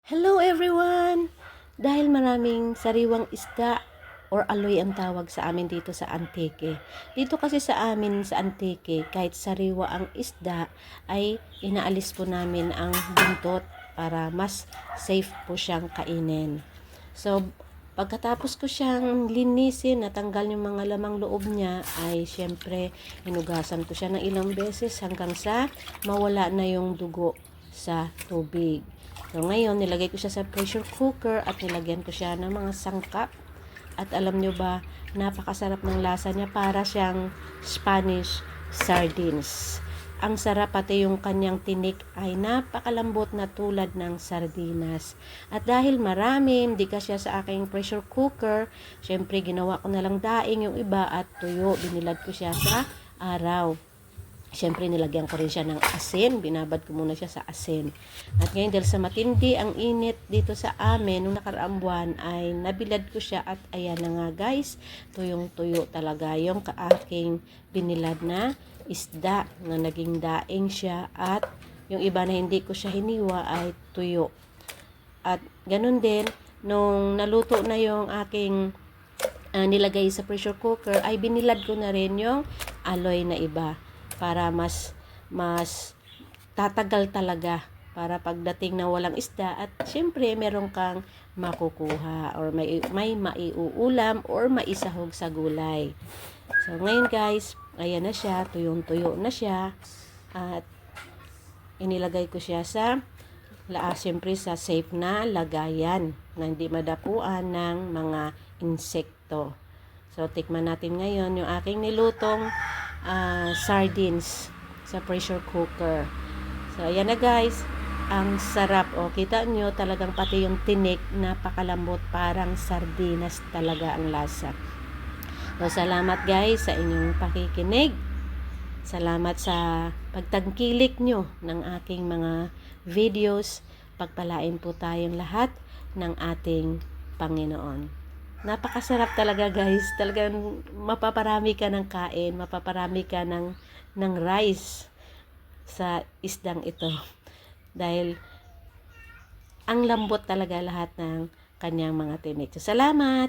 Hello everyone! Dahil maraming sariwang isda or aloy ang tawag sa amin dito sa Antique. Dito kasi sa amin sa Antique, kahit sariwa ang isda, ay inaalis po namin ang buntot para mas safe po siyang kainin. So, pagkatapos ko siyang linisin, natanggal yung mga lamang loob niya, ay syempre, hinugasan ko siya ng ilang beses hanggang sa mawala na yung dugo sa tubig. So, ngayon, nilagay ko siya sa pressure cooker at nilagyan ko siya ng mga sangkap. At alam nyo ba, napakasarap ng lasa niya, para siyang Spanish sardines. Ang sarap, pati yung kanyang tinik ay napakalambot na tulad ng sardinas. At dahil marami, hindi kasi siya sa aking pressure cooker, syempre ginawa ko na lang daing yung iba at tuyo. Binilad ko siya sa araw. Siyempre, nilagyan ko rin siya ng asin. Binabad ko muna siya sa asin. At ngayon, dahil sa matindi ang init dito sa amin, nung nakaraang buwan, ay nabilad ko siya. At ayan na nga guys, tuyong-tuyo talaga yung kaaking binilad na isda na naging daing siya. At yung iba na hindi ko siya hiniwa ay tuyo. At ganun din, nung naluto na yung aking nilagay sa pressure cooker, ay binilad ko na rin yung aloy na iba, para mas tatagal talaga, para pagdating na walang isda at syempre meron kang makukuha or may maiuulam or maisahog sa gulay. So ngayon guys, ayan na siya, tuyong-tuyo na siya at inilagay ko siya sa syempre sa safe na lagayan na hindi madapuan ng mga insekto. So tikman natin ngayon yung aking nilutong sardines sa pressure cooker. So ayan na guys, ang sarap. O kita nyo, talagang pati yung tinik napakalambot, parang sardinas talaga ang lasa. So salamat guys sa inyong pakikinig. Salamat sa pagtangkilik nyo ng aking mga videos. Pagpalain po tayong lahat ng ating Panginoon. Napakasarap talaga guys. Talagang mapaparami ka ng kain, mapaparami ka ng rice sa isdang ito. Dahil ang lambot talaga lahat ng kanyang mga tinik. So, salamat!